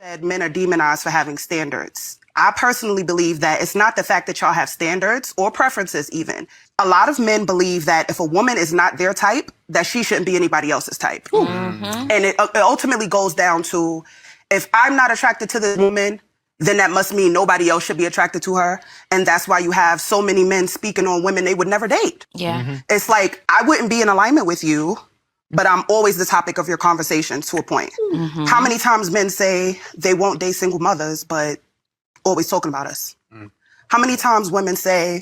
That men are demonized for having standards. I personally believe that it's not the fact that y'all have standards or preferences even. A lot of men believe that if a woman is not their type, that she shouldn't be anybody else's type. Mm-hmm. And it ultimately goes down to, if I'm not attracted to this woman, then that must mean nobody else should be attracted to her. And that's why you have so many men speaking on women they would never date. Yeah. Mm-hmm. It's like, I wouldn't be in alignment with you, but I'm always the topic of your conversation to a point. Mm-hmm. How many times men say they won't date single mothers, but always talking about us? Mm. How many times women say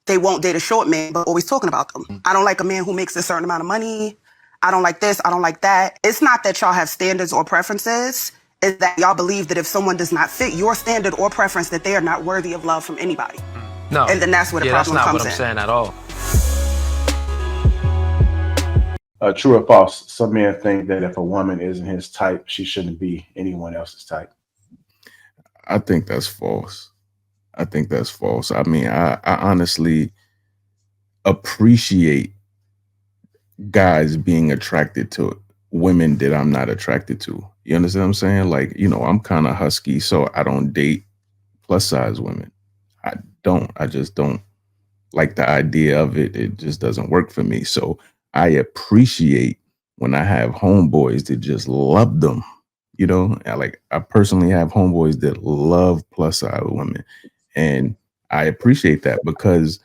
they won't date a short man, but always talking about them? I don't like a man who makes a certain amount of money. I don't like this. I don't like that. It's not that y'all have standards or preferences. It's that y'all believe that if someone does not fit your standard or preference, that they are not worthy of love from anybody. No. And then that's where the problem comes in. That's not what I'm saying at all. True or false, some men think that if a woman isn't his type, she shouldn't be anyone else's type. I think that's false. I mean, I honestly appreciate guys being attracted to women that I'm not attracted to. You understand what I'm saying? Like, I'm kind of husky, so I don't date plus size women. I just don't like the idea of it. It just doesn't work for me. So I appreciate when I have homeboys that just love them. I personally have homeboys that love plus size women. And I appreciate that because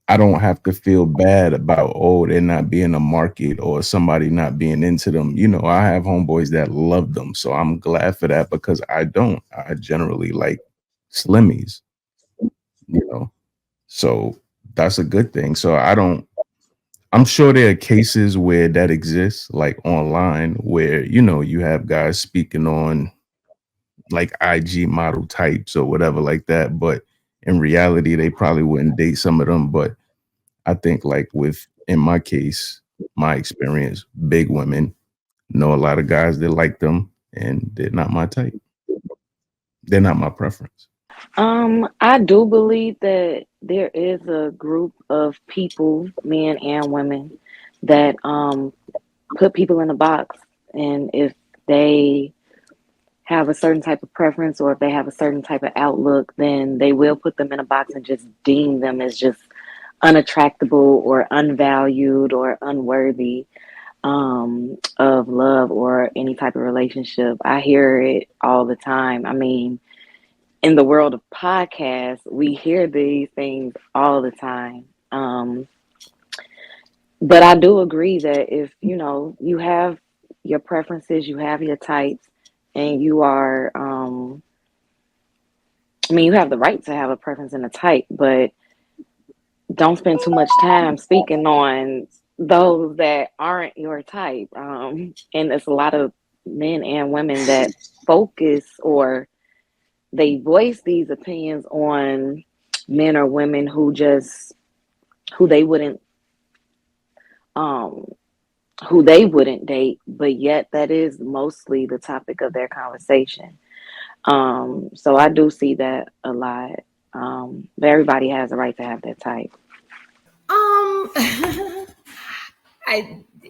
I don't have to feel bad about, they're not being a market or somebody not being into them. I have homeboys that love them. So I'm glad for that because I generally like slimmies, so that's a good thing. So I'm sure there are cases where that exists, like online, where, you have guys speaking on like IG model types or whatever like that. But in reality, they probably wouldn't date some of them. But I think in my case, my experience, big women know a lot of guys that like them and they're not my type. They're not my preference. I do believe that there is a group of people, men and women, that put people in a box. And if they have a certain type of preference or if they have a certain type of outlook, then they will put them in a box and just deem them as just unattractable or unvalued or unworthy of love or any type of relationship. I hear it all the time. I mean, in the world of podcasts, we hear these things all the time. But I do agree that if, you have your preferences, you have your types, and you are, you have the right to have a preference and a type, but don't spend too much time speaking on those that aren't your type. And it's a lot of men and women that focus or they voice these opinions on men or women who they wouldn't date, but yet that is mostly the topic of their conversation. So I do see that a lot. But everybody has a right to have their type.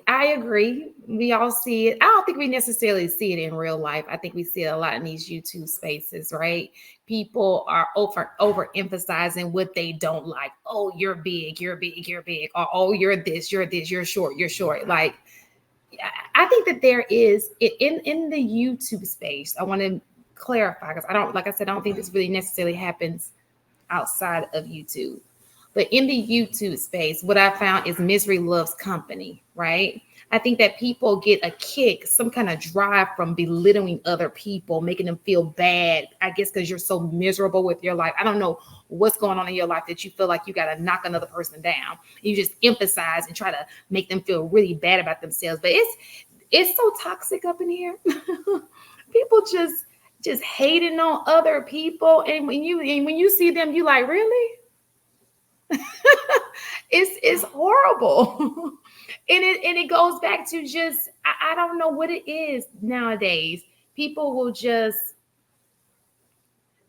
I agree. We all see it. I don't think we necessarily see it in real life. I think we see it a lot in these YouTube spaces, right? People are overemphasizing what they don't like. Oh, you're big, you're big, you're big. Or, oh, you're this, you're short, you're short. Like, I think that there is in the YouTube space. I want to clarify because I don't think this really necessarily happens outside of YouTube. But in the YouTube space, what I found is misery loves company, right? I think that people get a kick, some kind of drive from belittling other people, making them feel bad, I guess, because you're so miserable with your life. I don't know what's going on in your life that you feel like you got to knock another person down. You just emphasize and try to make them feel really bad about themselves. But it's so toxic up in here. People just hating on other people. And when you see them, you like, really? It's horrible. And it goes back to just, I don't know what it is nowadays. People will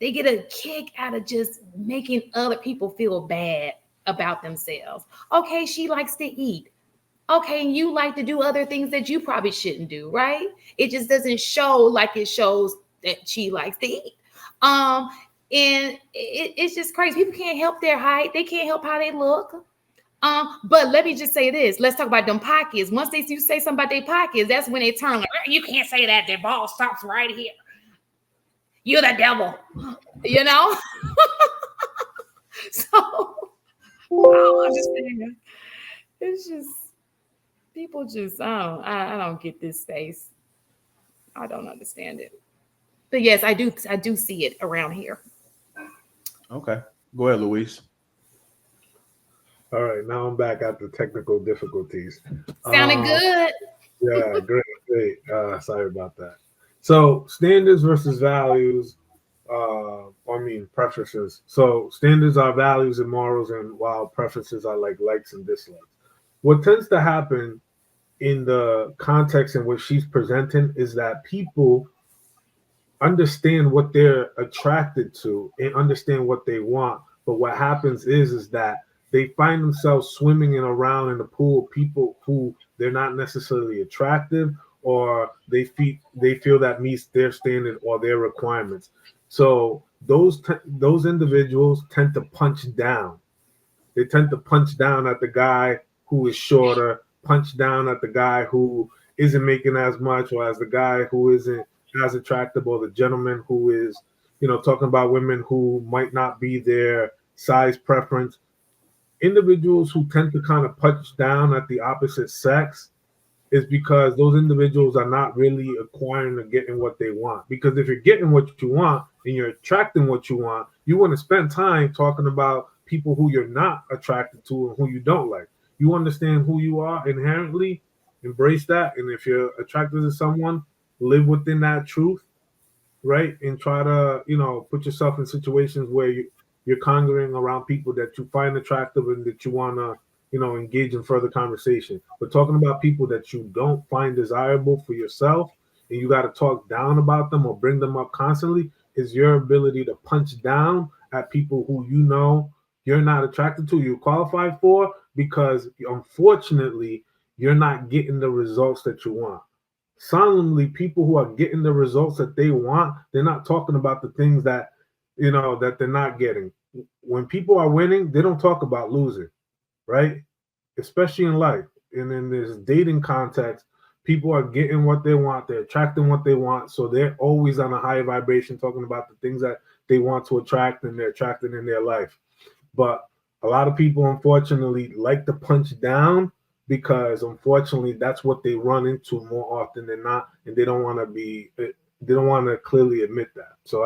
they get a kick out of just making other people feel bad about themselves. Okay, she likes to eat. Okay, and you like to do other things that you probably shouldn't do, right? It just doesn't show like it shows that she likes to eat. And it's just crazy. People can't help their height. They can't help how they look. But let me just say this. Let's talk about them pockets. Once you say something about their pockets, that's when they turn like, you can't say that. Their ball stops right here. You're the devil, you know? So I don't understand. It's just people just I don't get this space. I don't understand it. But yes, I do see it around here. Okay. Go ahead, Luis. All right, now I'm back at the technical difficulties. Sounded good. Yeah, great. Sorry about that. So standards versus values, preferences. So standards are values and morals, and while preferences are like likes and dislikes. What tends to happen in the context in which she's presenting is that people understand what they're attracted to and understand what they want. But what happens is that they find themselves swimming in around in the pool of people who they're not necessarily attractive, or they feel that meets their standard or their requirements. So those individuals tend to punch down. They tend to punch down at the guy who is shorter, punch down at the guy who isn't making as much, or as the guy who isn't as attractive, or the gentleman who is, talking about women who might not be their size preference. Individuals who tend to kind of punch down at the opposite sex is because those individuals are not really acquiring or getting what they want. Because if you're getting what you want and you're attracting what you want, you want to spend time talking about people who you're not attracted to and who you don't like. You understand who you are inherently, embrace that. And if you're attracted to someone, live within that truth, right? And try to, put yourself in situations where you're congregating around people that you find attractive and that you want to, engage in further conversation. But talking about people that you don't find desirable for yourself and you got to talk down about them or bring them up constantly is your ability to punch down at people who you're not attracted to, you qualify for, because unfortunately you're not getting the results that you want. Solemnly, people who are getting the results that they want, they're not talking about the things that that they're not getting. When people are winning, they don't talk about losing, right? Especially in life. And in this dating context, people are getting what they want, they're attracting what they want, so they're always on a high vibration talking about the things that they want to attract and they're attracting in their life. But a lot of people, unfortunately, like to punch down because, unfortunately, that's what they run into more often than not, and they don't want to clearly admit that. So